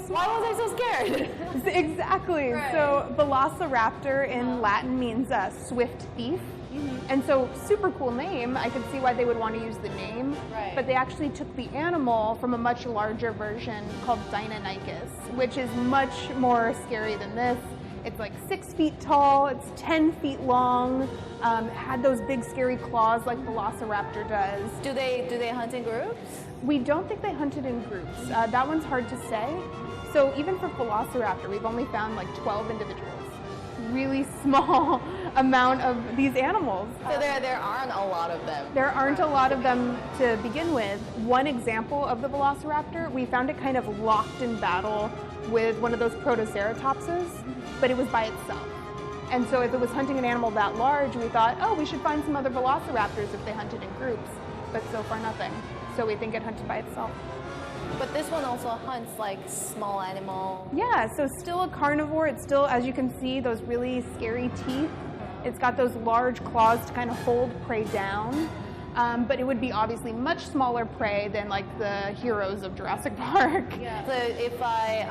Why was I so scared? Exactly. Right. So Velociraptor in Latin means swift thief. And so super cool name. I could see why they would want to use the name. Right. But they actually took the animal from a much larger version called Deinonychus, which is much more scary than this. It's like 6 feet tall, it's 10 feet long, had those big scary claws like Velociraptor does. Do they hunt in groups? We don't think they hunted in groups. That one's hard to say. So even for Velociraptor, we've only found like 12 individuals. Really small amount of these animals. So there aren't a lot of them. There aren't a lot of them to begin with. One example of the Velociraptor, we found it kind of locked in battle with one of those protoceratopses, but it was by itself. And so if it was hunting an animal that large, we thought, oh, we should find some other Velociraptors if they hunted in groups. But so far nothing. So we think it hunted by itself. But this one also hunts like small animals. Yeah, so still a carnivore. It's still, as you can see, those really scary teeth. It's got those large claws to kind of hold prey down. But it would be obviously much smaller prey than like the heroes of Jurassic Park. Yeah. So if I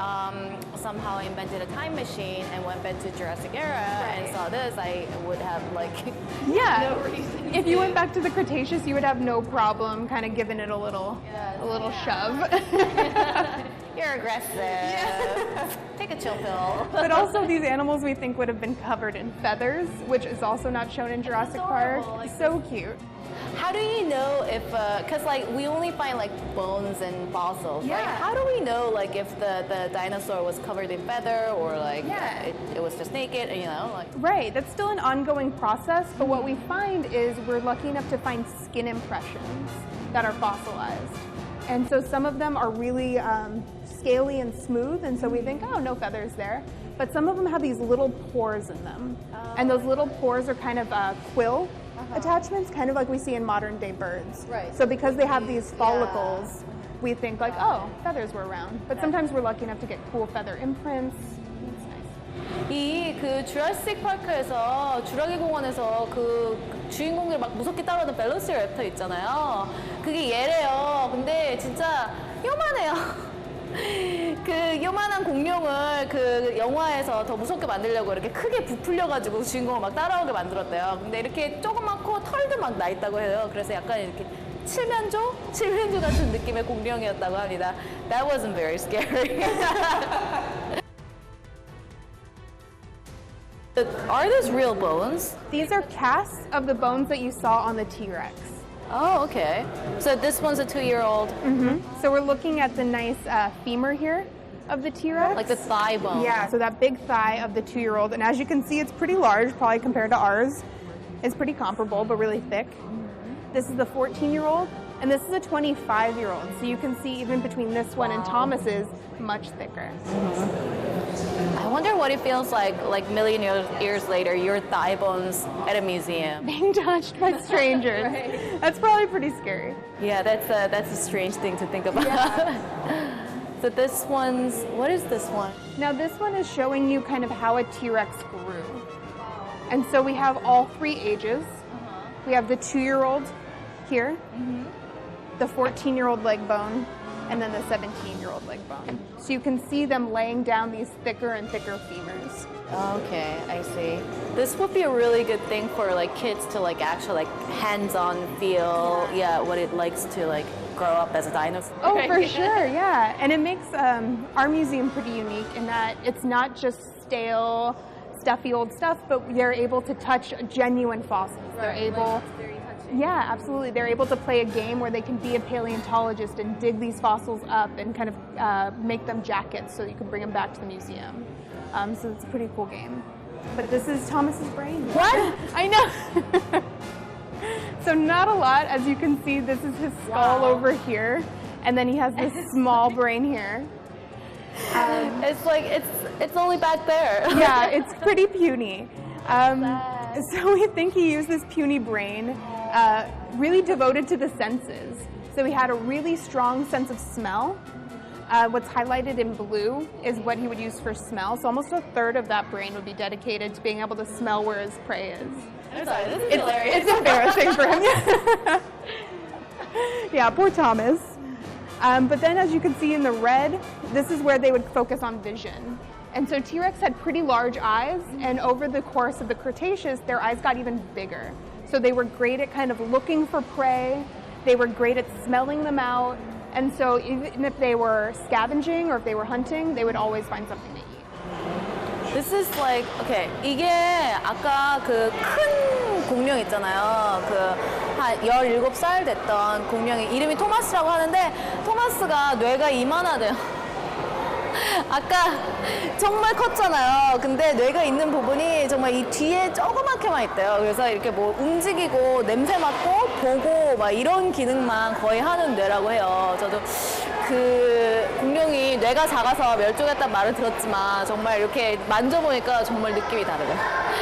somehow invented a time machine and went back to Jurassic era and saw this, I would have like no reason. If you went back to the Cretaceous, you would have no problem kind of giving it a little shove. You're aggressive. Take a chill pill. But also these animals we think would have been covered in feathers, which is also not shown in Jurassic Park. Like, so cute. How do you know if, because like we only find like bones and fossils, Yeah. right? How do we know like if the dinosaur was covered in feather or like it was just naked, you know? Like. Right, that's still an ongoing process, but what we find is we're lucky enough to find skin impressions that are fossilized. And so some of them are really scaly and smooth, and so we think, oh, no feathers there. But some of them have these little pores in them. And those little pores are kind of quill attachments, kind of like we see in modern day birds. Right. So because they have these follicles, we think like, oh, feathers were around. But sometimes we're lucky enough to get cool feather imprints. It's nice. 이 그 주라식 파크에서 주라기 공원에서 그 주인공들 막 무섭게 따라오는 벨로시랩터 있잖아요. 그게 얘래요. 근데 진짜 요만해요. 그 요만한 공룡을 그 영화에서 더 무섭게 만들려고 이렇게 크게 부풀려가지고 주인공을 막 따라오게 만들었대요. 근데 이렇게 조그맣고 털도 막 나 있다고 해요. 그래서 약간 이렇게 칠면조 같은 느낌의 공룡이었다고 합니다. That wasn't very scary. Are those real bones? These are casts of the bones that you saw on the T-Rex. Oh, okay. So this one's a 2-year-old. So we're looking at the nice femur here of the T-Rex. Like the thigh bone. Yeah, so that big thigh of the 2-year-old. And as you can see, it's pretty large, probably compared to ours. It's pretty comparable, but really thick. This is the 14-year-old, and this is a 25-year-old. So you can see even between this one and Thomas's, much thicker. I wonder what it feels like million years later, your thigh bones at a museum. Being touched by strangers. Right. That's probably pretty scary. Yeah, that's a strange thing to think about. Yeah. So this one's, what is this one? Now this one is showing you kind of how a T-Rex grew. And so we have all 3 ages. We have the 2-year-old here, the 14-year-old leg bone, and then the 17-year-old leg bone. So you can see them laying down these thicker and thicker femurs. Okay, I see. This would be a really good thing for like kids to like actually like hands-on feel, what it likes to like grow up as a dinosaur. Oh, for sure, yeah. And it makes our museum pretty unique in that it's not just stale, stuffy old stuff, but they're able to touch genuine fossils. They're able... Yeah, absolutely. They're able to play a game where they can be a paleontologist and dig these fossils up and kind of make them jackets so you can bring them back to the museum. So it's a pretty cool game. But this is Thomas's brain. What? I know. So not a lot. As you can see, this is his skull over here. And then he has this small brain here. It's like, it's only back there. Yeah, it's pretty puny. So we think he used this puny brain really devoted to the senses. So he had a really strong sense of smell. What's highlighted in blue is what he would use for smell. So almost a third of that brain would be dedicated to being able to smell where his prey is. I'm sorry, this is hilarious. It's embarrassing for him. Yeah, poor Thomas. But then as you can see in the red, this is where they would focus on vision. And so T-Rex had pretty large eyes, and over the course of the Cretaceous, their eyes got even bigger. So they were great at kind of looking for prey, they were great at smelling them out, and so even if they were scavenging or if they were hunting, they would always find something to eat. This is like, okay, 이게 아까 그 큰 공룡 있잖아요. 그 한 17살 됐던 공룡이 이름이 토마스라고 하는데 토마스가 뇌가 이만하대요. 아까 정말 컸잖아요. 근데 뇌가 있는 부분이 정말 이 뒤에 조그맣게만 있대요. 그래서 이렇게 뭐 움직이고 냄새 맡고 보고 막 이런 기능만 거의 하는 뇌라고 해요. 저도 그 공룡이 뇌가 작아서 멸종했다는 말을 들었지만 정말 이렇게 만져보니까 정말 느낌이 다르네요.